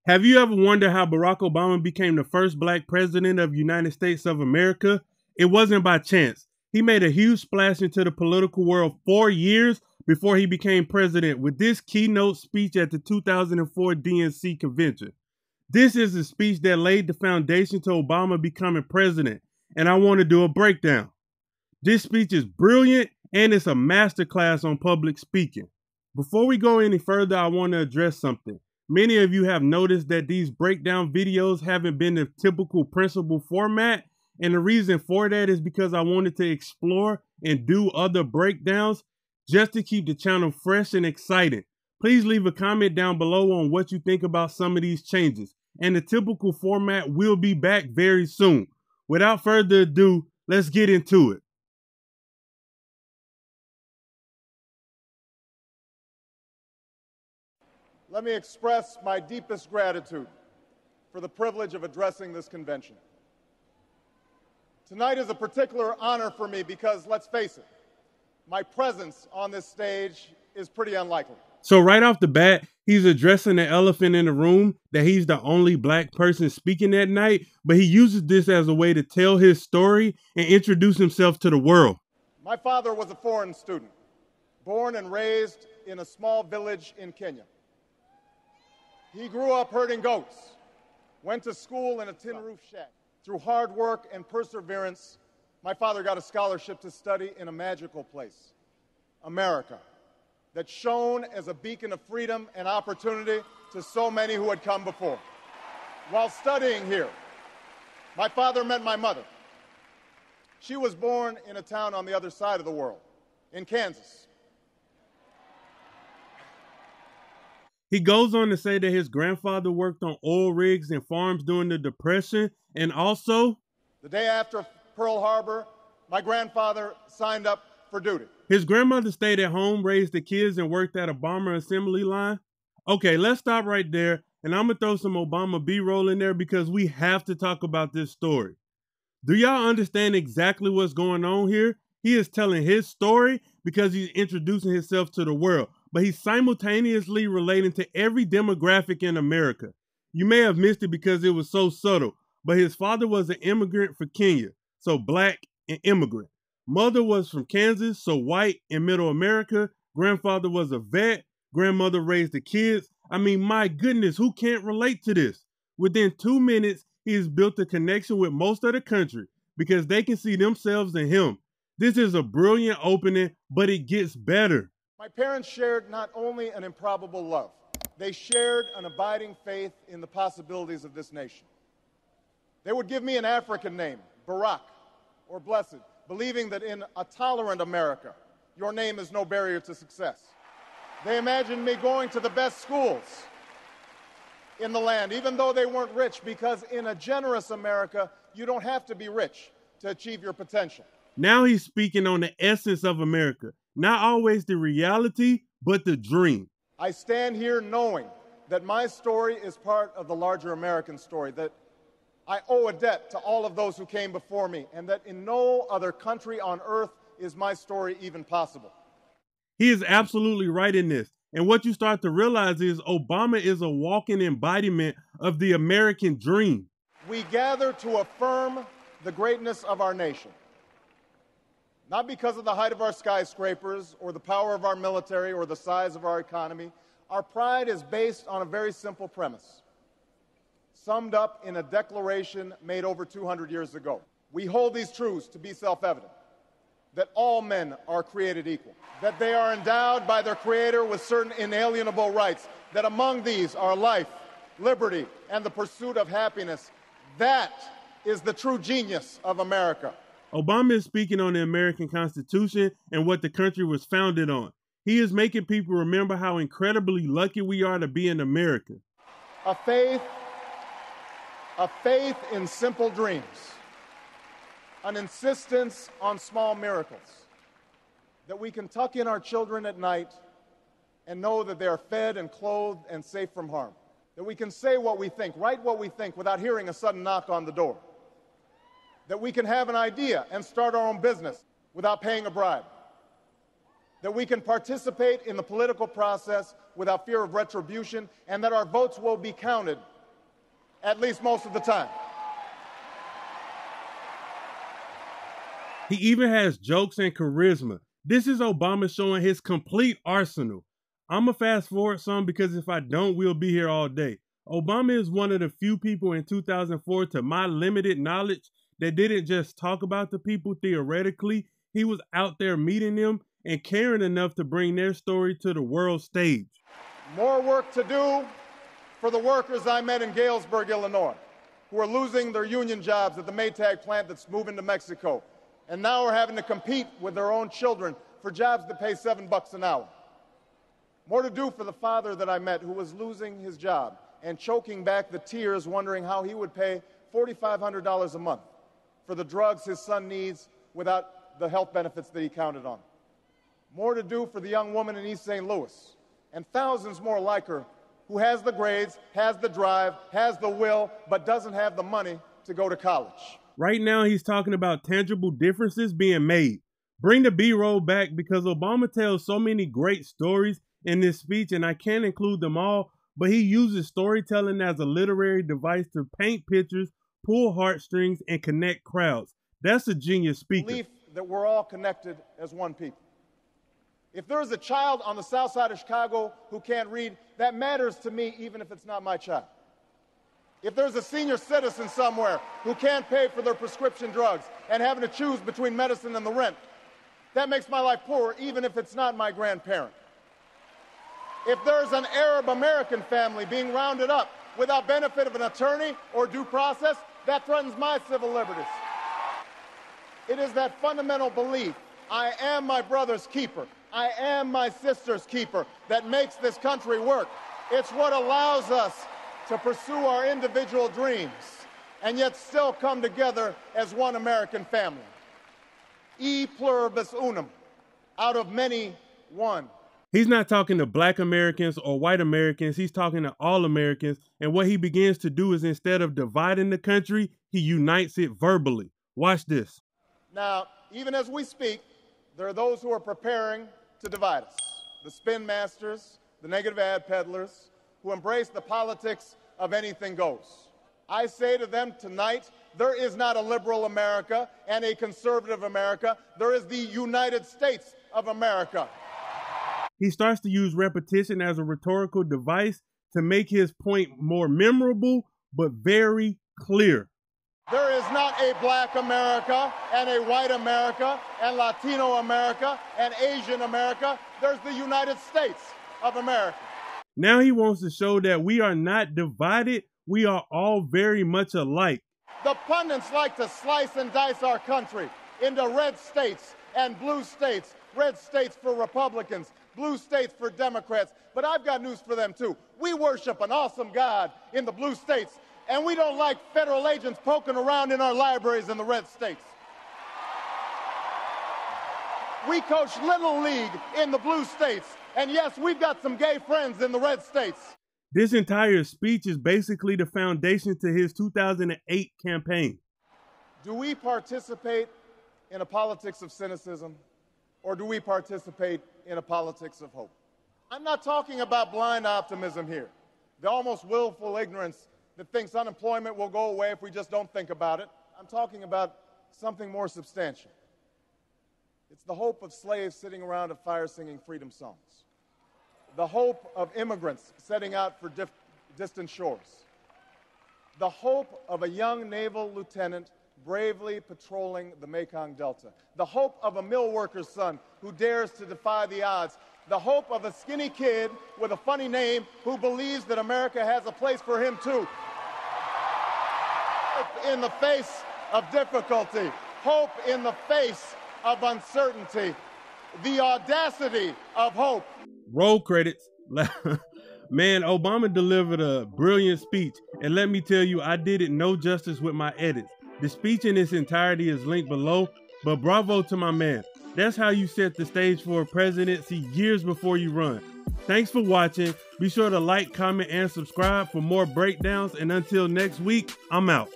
Have you ever wondered how Barack Obama became the first black president of the United States of America? It wasn't by chance. He made a huge splash into the political world 4 years before he became president with this keynote speech at the 2004 DNC convention. This is a speech that laid the foundation to Obama becoming president, and I want to do a breakdown. This speech is brilliant, and it's a masterclass on public speaking. Before we go any further, I want to address something. Many of you have noticed that these breakdown videos haven't been the typical principal format, and the reason for that is because I wanted to explore and do other breakdowns just to keep the channel fresh and exciting. Please leave a comment down below on what you think about some of these changes, and the typical format will be back very soon. Without further ado, let's get into it. Let me express my deepest gratitude for the privilege of addressing this convention. Tonight is a particular honor for me because, let's face it, my presence on this stage is pretty unlikely. So right off the bat, he's addressing the elephant in the room that he's the only black person speaking that night, but he uses this as a way to tell his story and introduce himself to the world. My father was a foreign student, born and raised in a small village in Kenya. He grew up herding goats, went to school in a tin roof shack. Through hard work and perseverance, my father got a scholarship to study in a magical place, America, that shone as a beacon of freedom and opportunity to so many who had come before. While studying here, my father met my mother. She was born in a town on the other side of the world, in Kansas. He goes on to say that his grandfather worked on oil rigs and farms during the Depression, and also, the day after Pearl Harbor, my grandfather signed up for duty. His grandmother stayed at home, raised the kids, and worked at a bomber assembly line. Okay, let's stop right there, and I'm going to throw some Obama B-roll in there because we have to talk about this story. Do y'all understand exactly what's going on here? He is telling his story because he's introducing himself to the world, but he's simultaneously relating to every demographic in America. You may have missed it because it was so subtle, but his father was an immigrant for Kenya, so black and immigrant. Mother was from Kansas, so white and middle America. Grandfather was a vet. Grandmother raised the kids. I mean, my goodness, who can't relate to this? Within 2 minutes, he has built a connection with most of the country because they can see themselves in him. This is a brilliant opening, but it gets better. My parents shared not only an improbable love, they shared an abiding faith in the possibilities of this nation. They would give me an African name, Barack, or Blessed, believing that in a tolerant America, your name is no barrier to success. They imagined me going to the best schools in the land, even though they weren't rich, because in a generous America, you don't have to be rich to achieve your potential. Now he's speaking on the essence of America. Not always the reality, but the dream. I stand here knowing that my story is part of the larger American story, that I owe a debt to all of those who came before me, and that in no other country on earth is my story even possible. He is absolutely right in this. And what you start to realize is Obama is a walking embodiment of the American dream. We gather to affirm the greatness of our nation. Not because of the height of our skyscrapers, or the power of our military, or the size of our economy. Our pride is based on a very simple premise, summed up in a declaration made over 200 years ago. We hold these truths to be self-evident, that all men are created equal, that they are endowed by their Creator with certain inalienable rights, that among these are life, liberty, and the pursuit of happiness. That is the true genius of America. Obama is speaking on the American Constitution and what the country was founded on. He is making people remember how incredibly lucky we are to be in America. A faith in simple dreams, an insistence on small miracles, that we can tuck in our children at night and know that they are fed and clothed and safe from harm, that we can say what we think, write what we think without hearing a sudden knock on the door, that we can have an idea and start our own business without paying a bribe, that we can participate in the political process without fear of retribution, and that our votes will be counted at least most of the time. He even has jokes and charisma. This is Obama showing his complete arsenal. I'm going to fast forward some because if I don't, we'll be here all day. Obama is one of the few people in 2004, to my limited knowledge, that didn't just talk about the people theoretically. He was out there meeting them and caring enough to bring their story to the world stage. More work to do for the workers I met in Galesburg, Illinois, who are losing their union jobs at the Maytag plant that's moving to Mexico, and now are having to compete with their own children for jobs that pay $7 an hour. More to do for the father that I met who was losing his job and choking back the tears, wondering how he would pay $4,500 a month for the drugs his son needs without the health benefits that he counted on. More to do for the young woman in East St. Louis, and thousands more like her, who has the grades, has the drive, has the will, but doesn't have the money to go to college. Right now, he's talking about tangible differences being made. Bring the B-roll back, because Obama tells so many great stories in this speech, and I can't include them all, but he uses storytelling as a literary device to paint pictures, pull heartstrings, and connect crowds. That's a genius speaker. Belief that we're all connected as one people. If there's a child on the south side of Chicago who can't read, that matters to me even if it's not my child. If there's a senior citizen somewhere who can't pay for their prescription drugs and having to choose between medicine and the rent, that makes my life poorer even if it's not my grandparent. If there's an Arab American family being rounded up without benefit of an attorney or due process, that threatens my civil liberties. It is that fundamental belief, I am my brother's keeper, I am my sister's keeper, that makes this country work. It's what allows us to pursue our individual dreams and yet still come together as one American family. E pluribus unum, out of many, one. He's not talking to black Americans or white Americans. He's talking to all Americans. And what he begins to do is, instead of dividing the country, he unites it verbally. Watch this. Now, even as we speak, there are those who are preparing to divide us. The spin masters, the negative ad peddlers, who embrace the politics of anything goes. I say to them tonight, there is not a liberal America and a conservative America. There is the United States of America. He starts to use repetition as a rhetorical device to make his point more memorable, but very clear. There is not a black America and a white America and Latino America and Asian America. There's the United States of America. Now he wants to show that we are not divided. We are all very much alike. The pundits like to slice and dice our country into red states and blue states. Red states for Republicans, blue states for Democrats. But I've got news for them too. We worship an awesome God in the blue states, and we don't like federal agents poking around in our libraries in the red states. We coach Little League in the blue states, and yes, we've got some gay friends in the red states. This entire speech is basically the foundation to his 2008 campaign. Do we participate in a politics of cynicism, or do we participate in a politics of hope? I'm not talking about blind optimism here, the almost willful ignorance that thinks unemployment will go away if we just don't think about it. I'm talking about something more substantial. It's the hope of slaves sitting around a fire singing freedom songs. The hope of immigrants setting out for distant shores. The hope of a young naval lieutenant bravely patrolling the Mekong Delta. The hope of a mill worker's son who dares to defy the odds. The hope of a skinny kid with a funny name who believes that America has a place for him too. Hope in the face of difficulty. Hope in the face of uncertainty. The audacity of hope. Roll credits. Man, Obama delivered a brilliant speech, and let me tell you, I did it no justice with my edits. The speech in its entirety is linked below, but bravo to my man. That's how you set the stage for a presidency years before you run. Thanks for watching. Be sure to like, comment, and subscribe for more breakdowns, and until next week, I'm out.